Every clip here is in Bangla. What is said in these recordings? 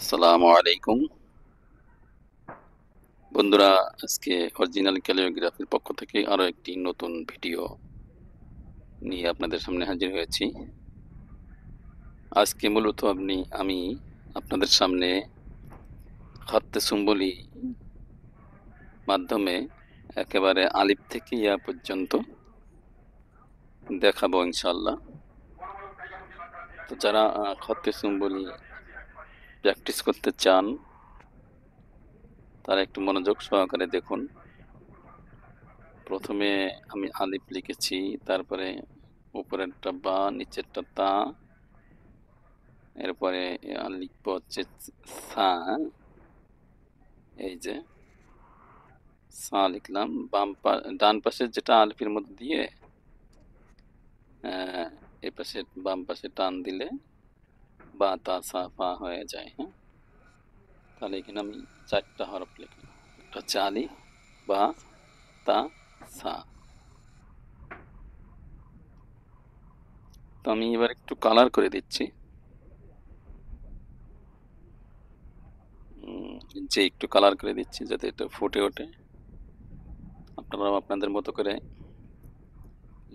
আসসালামু আলাইকুম বন্ধুরা। আজকে অরিজিনাল ক্যালিওগ্রাফির পক্ষ থেকে আরো একটি নতুন ভিডিও নিয়ে আপনাদের সামনে হাজির হয়েছি। আজকে মূলত আমি আপনাদের সামনে খাত্তে সুম্বলি মাধ্যমে একেবারে আলিফ থেকে ইয়া পর্যন্ত দেখাবো ইনশাআল্লাহ। তো যারা খাত্তে সুম্বলি প্র্যাকটিস করতে চান তারা একটু মনোযোগ সহকারে দেখুন। প্রথমে আমি আলিফ লিখেছি, তারপরে উপরেরটা বা নিচেরটা তা, এরপরে লিখবো হচ্ছে সা। এই যে সা লিখলাম, ডান পাশে যেটা আলিফের মধ্যে দিয়ে এই পাশে বাম পাশে টান দিলে বা তা সা ফা হয়ে যায়। হ্যাঁ, তাহলে এখানে আমি চারটা হরফ লিখলাম, একটা হচ্ছে আলিফ বা তা সা। তো আমি এবার একটু কালার করে দিচ্ছি, যে একটু কালার করে দিচ্ছি যাতে এটা ফুটে ওঠে। আপনারাও আপনাদের মতো করে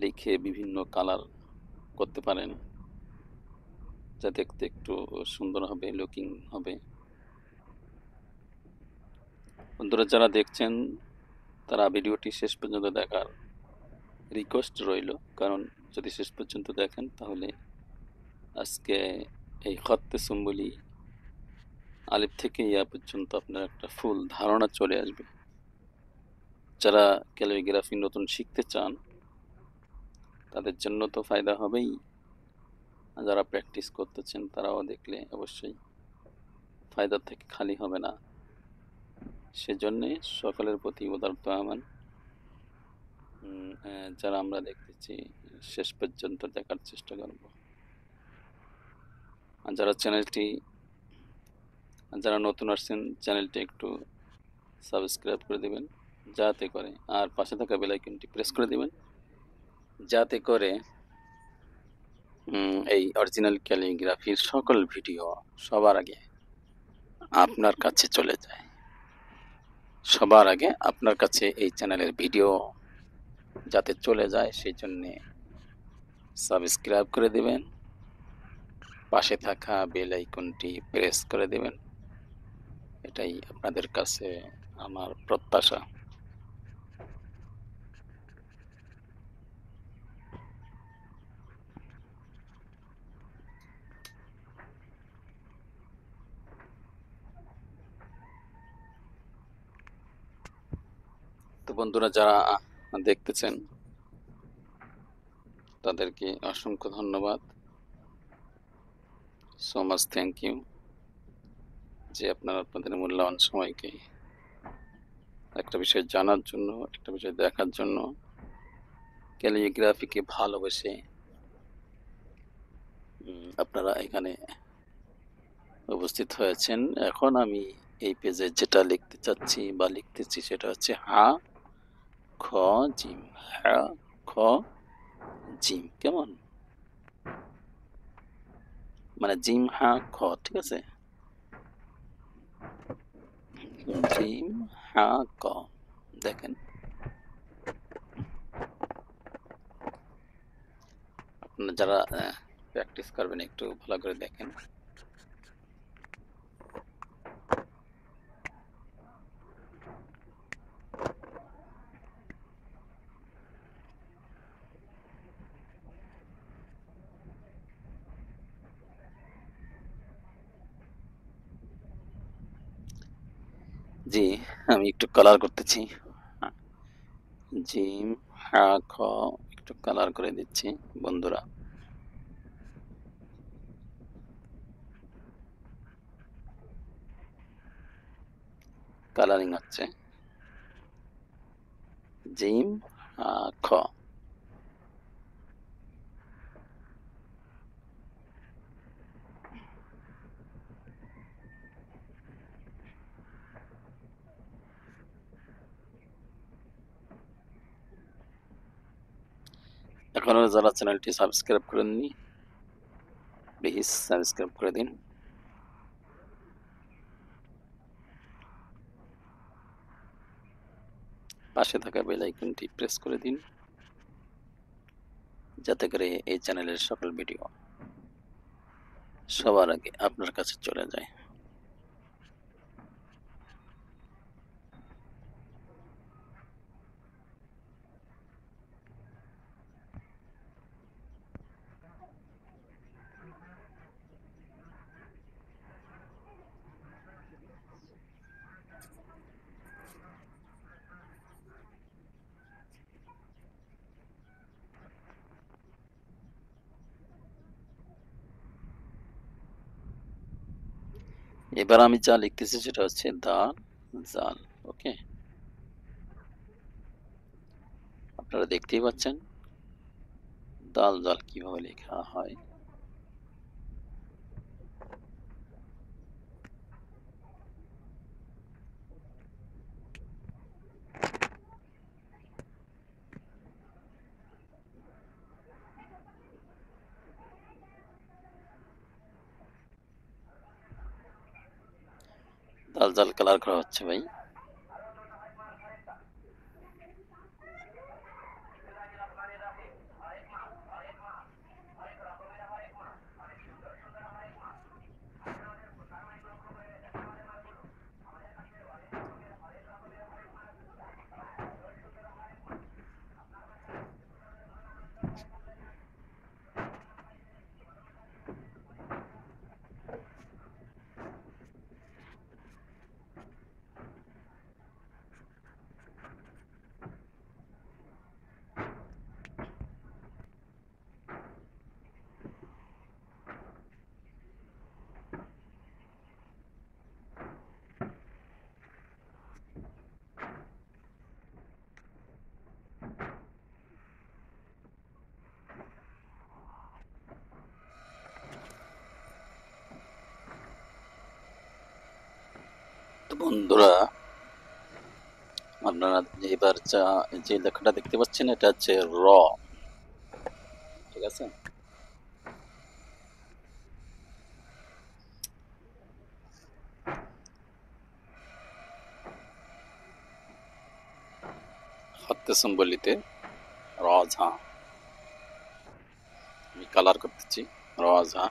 লিখে বিভিন্ন কালার করতে পারেন, যা দেখতে একটু সুন্দর হবে, লুকিং হবে। বন্ধুরা যারা দেখছেন তারা ভিডিওটি শেষ পর্যন্ত দেখার রিকোয়েস্ট রইল, কারণ যদি শেষ পর্যন্ত দেখেন তাহলে আজকে এই খত্তে সুম্বলি আলিফ থেকে ইয়া পর্যন্ত আপনার একটা ফুল ধারণা চলে আসবে। যারা ক্যালিগ্রাফি নতুন শিখতে চান তাদের জন্য তো ফায়দা হবেই, যারা প্র্যাকটিস করতেছেন তারাও দেখলে অবশ্যই ফায়দার থেকে খালি হবে না। সেজন্যে সকলের প্রতি উদারত আহ্বান, যারা আমরা দেখতেছি শেষ পর্যন্ত দেখার চেষ্টা করব। আর যারা নতুন আসছেন চ্যানেলটি একটু সাবস্ক্রাইব করে দিবেন যাতে করে, আর পাশে থাকা বেল আইকনটি প্রেস করে দিবেন যাতে করে এই অরিজিনাল ক্যালিগ্রাফির সকল ভিডিও সবার আগে আপনার কাছে চলে যায়। সবার আগে আপনার কাছে এই চ্যানেলের ভিডিও যাতে চলে যায় সেই জন্যে সাবস্ক্রাইব করে দিবেন, পাশে থাকা বেল আইকনটি প্রেস করে দিবেন। এটাই আপনাদের কাছে আমার প্রত্যাশা। তো বন্ধুরা যারা দেখতেছেন তাদেরকে অসংখ্য ধন্যবাদ, সো মাচ থ্যাংক ইউ, যে আপনারা আপনাদের মূল্যবান সময়কে একটা বিষয় জানার জন্য, একটা বিষয় দেখার জন্য, ক্যালিগ্রাফিকে ভালোবেসে আপনারা এখানে উপস্থিত হয়েছেন। এখন আমি এই পেজে যেটা লিখতে চাচ্ছি বা লিখতেছি সেটা হচ্ছে হা খ জিম। হা খ জিম, কেমন? মানে জিম হা খ, ঠিক আছে? জিম হা ক, দেখেন আপনারা যারা প্র্যাকটিস করবেন একটু ভালো করে দেখেন। জি, আমি একটু কালার করতেছি। জিম হা খ একটু কালার করে দিচ্ছি বন্ধুরা। কালারিং হচ্ছে জিম হা খ। এখনো যারা চ্যানেলটি সাবস্ক্রাইব করেননি প্লিজ সাবস্ক্রাইব করে দিন। পাশে থাকা বেল আইকনটি প্রেস করে দিন, যাতে করে এই চ্যানেলের সকল ভিডিও সবার আগে আপনার কাছে চলে যায়। এবার আমি যা লিখতেছি সেটা হচ্ছে দাল জাল। ওকে, আপনারা দেখতেই পাচ্ছেন দাল জাল কিভাবে লেখা হয়। দাল জাল কালার করা হচ্ছে ভাই। তো বন্ধুরা, আপনারা এবার যে লেখাটা দেখতে পাচ্ছেন এটা হচ্ছে র। ঠিক আছে, হাতে সিম্বলিতে রজা। আমি কালার করতেছি রজা।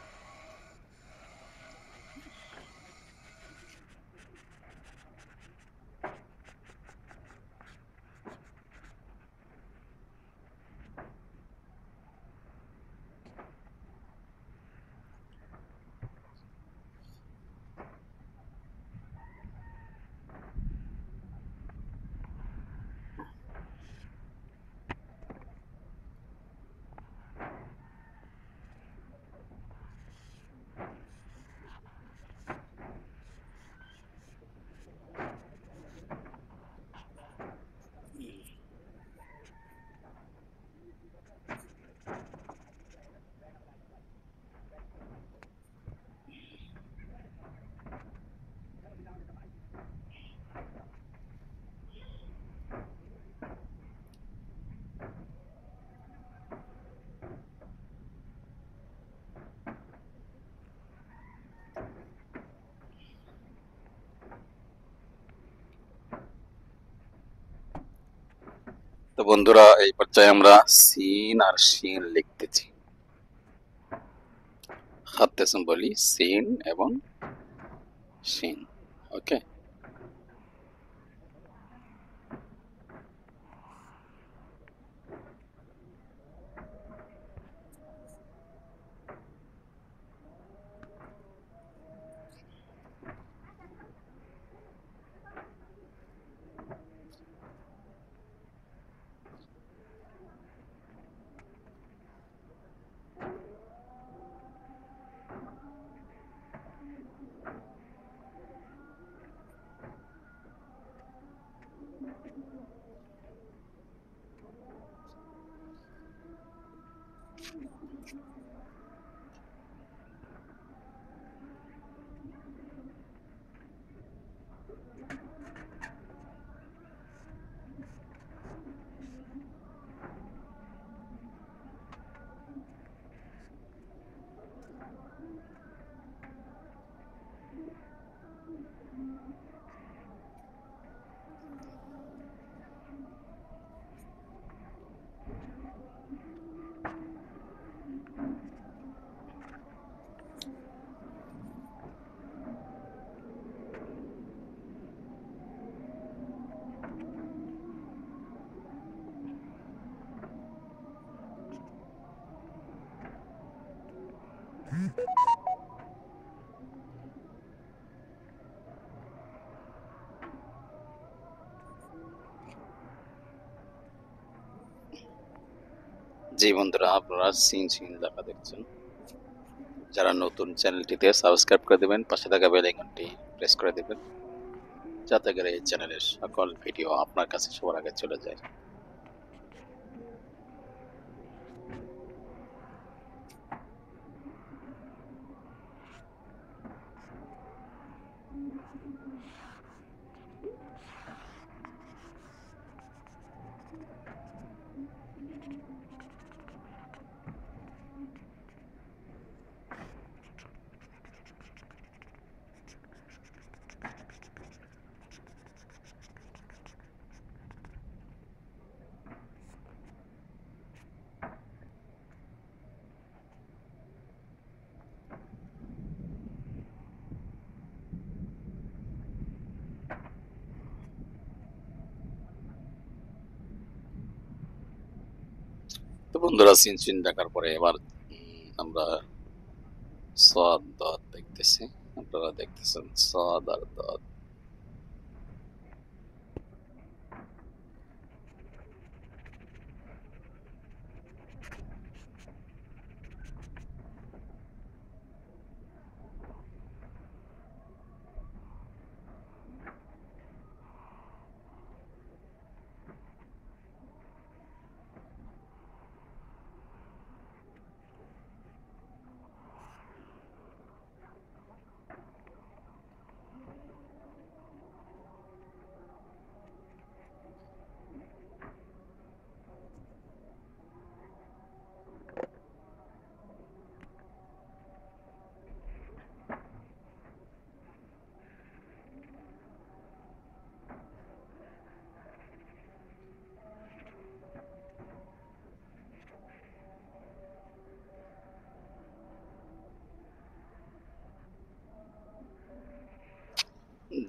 তো বন্ধুরা, এই পর্যায়ে আমরা সিন আর শিন লিখতেছি। হাতে সিম্বলি সিন এবং শিন। ওকে, জি বন্ধুরা, আপনারা সিন সিন লেখা দেখছেন। যারা নতুন, চ্যানেলটিতে সাবস্ক্রাইব করে দেবেন, পাশে থাকা বেল আইকনটি প্রেস করে দেবেন, যাতে করে এই চ্যানেলের সকল ভিডিও আপনার কাছে সবার আগে চলে যায়। তো বন্ধুরা, সিন সিন দেখার পরে এবার আমরা সাদ দাদ দেখতেছি। আপনারা দেখতেছেন সাদ আর দাদ।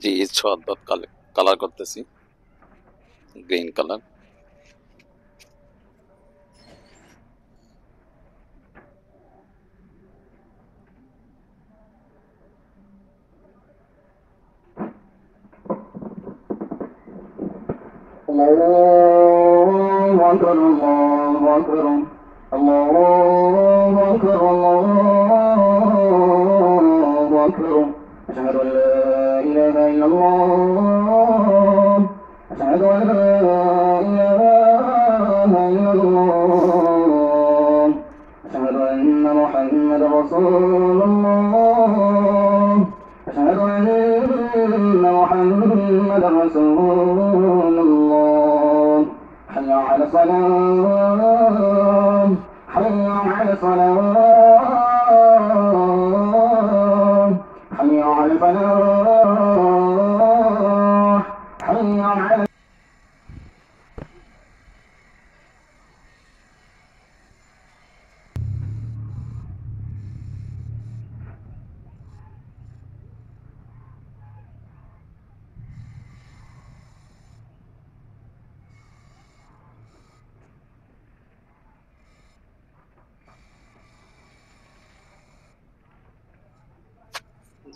জি, সাদ দাদ কালার করতেছি, গ্রিন কালার। الله أكبر الله أكبر الله أكبر الله أكبر أشهد أن لا إله إلا الله أشهد أن لا إله إلا الله أشهد أن محمدا رسول الله أشهد أن محمدا رسول الله حي على الصلاة حي على الصلاة حي على الفلاح حي على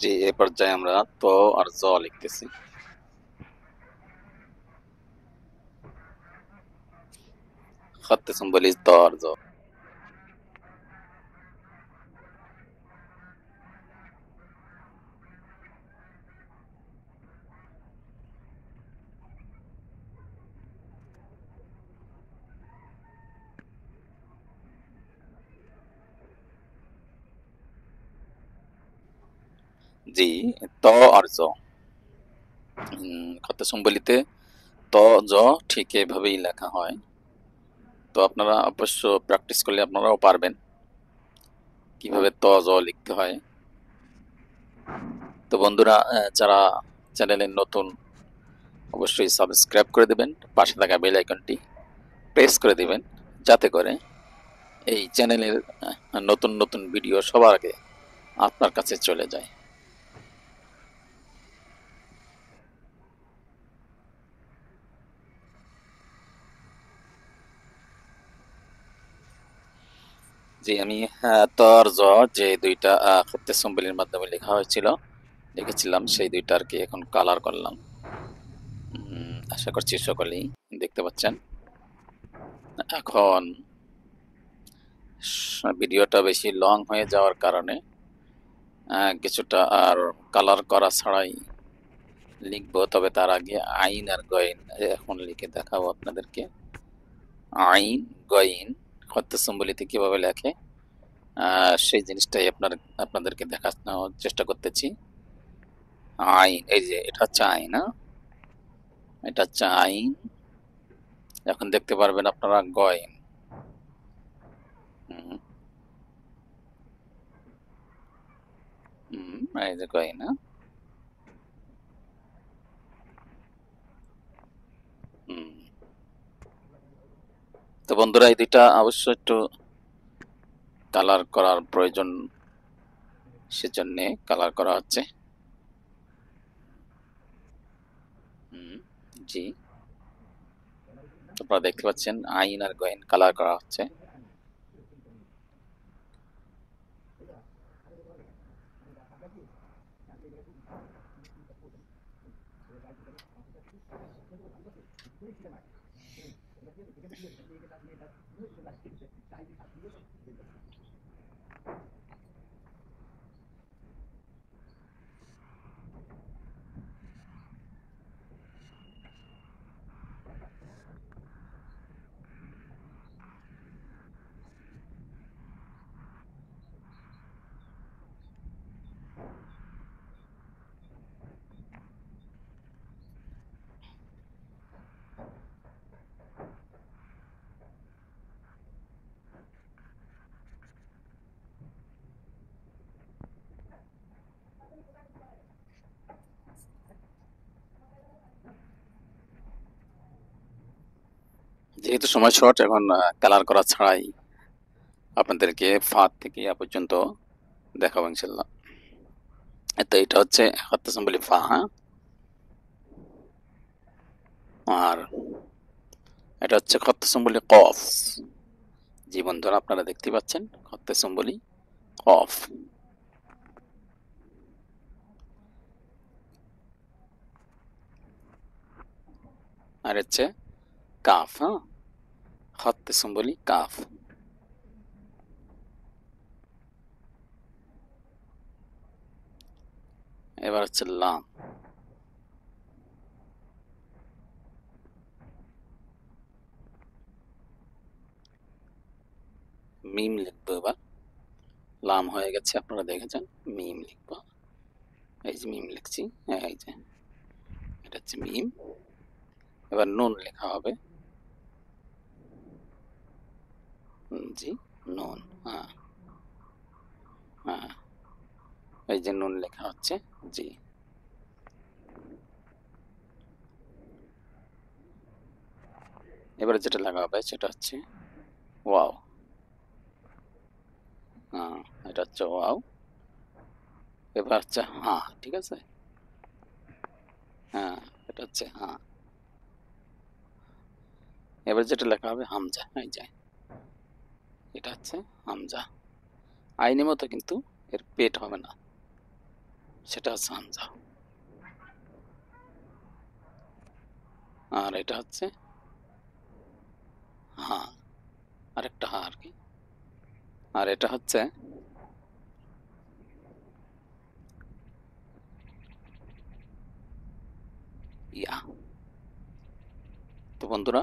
জি, এ পর্যায়ে আমরা ত আর জ লিখতেছি। خط سمبوليز ত আর জ। জি, ত আর জ খত সম্বলিতে ত জ ঠিক এভাবেই লেখা হয়। তো আপনারা অবশ্য প্র্যাকটিস করলে আপনারাও পারবেন কিভাবে ত জ লিখতে হয়। তো বন্ধুরা, যারা চ্যানেলে নতুন, অবশ্যই সাবস্ক্রাইব করে দেবেন, পাশে থাকা বেল আইকনটি প্রেস করে দিবেন, যাতে করে এই চ্যানেলের নতুন নতুন ভিডিও সবার আগে আপনার কাছে চলে যায়। জি জি, আমি তরজ যে দুইটা খত্তে সম্বলির মাধ্যমে লেখা হয়েছিল লিখেছিলাম সেই দুইটা আর কি এখন কালার করলাম। আশা করছি সকলেই দেখতে পাচ্ছেন। এখন ভিডিওটা বেশি লং হয়ে যাওয়ার কারণে কিছুটা আর কালার করা ছাড়াই লিখবো, তবে তার আগে আইন আর গয়েন এখন লিখে দেখাবো আপনাদেরকে। আইন গয়েন খত্তে সম্বলিতে কিভাবে লেখে সেই জিনিসটাই আপনাদেরকে দেখানোর চেষ্টা করতেছি। আইন, এই যে এটা হচ্ছে আইন, এটা হচ্ছে আইন। এখন দেখতে পারবেন আপনারা গয়েন। এই যে গয়েন। তো বন্ধুরা, এই দুইটা অবশ্যই একটু কালার করার প্রয়োজন, সেজন্য কালার করা হচ্ছে। জি, আপনারা দেখতে পাচ্ছেন আইন আর গয়েন কালার করা হচ্ছে। যেহেতু সময় শর্ট, এখন কালার করা ছাড়াই আপনাদেরকে ফাঁদ থেকে ইয়া পর্যন্ত দেখাবো ইনশাল্লাহ। তো এটা হচ্ছে খত্তে সম্বলি ফা, আর এটা হচ্ছে খত্তে সম্বলি কফ। জি বন্ধুরা, আপনারা দেখতে পাচ্ছেন খত্তে সম্বলি কফ। আর হচ্ছে কাফ, খত্তে সম্বলি কাফ। এবার হচ্ছে লাম। মিম লিখবো এবার। লাম হয়ে গেছে, আপনারা দেখেছেন। মিম লিখবো, এই যে মিম লিখছি, এই যে এটা হচ্ছে মিম। এবার নুন লেখা হবে। জি, নুন। হ্যাঁ হ্যাঁ, এই যে নুন লেখা হচ্ছে। জি, এবারে যেটা লেখা হবে সেটা হচ্ছে ওয়াও। হ্যাঁ, এটা হচ্ছে ওয়াও। এবার হচ্ছে হ্যাঁ, ঠিক আছে। হ্যাঁ, এটা হচ্ছে হ্যাঁ। এবার যেটা লেখা হবে হামজা, এই যে এটা হচ্ছে হামজা। আইনের মতো, কিন্তু এর পেট হবে না, সেটা হচ্ছে হামজা। আর এটা হচ্ছে হ্যাঁ, আরেকটা হ্যাঁ আর কি। আর এটা হচ্ছে ইয়া। তো বন্ধুরা,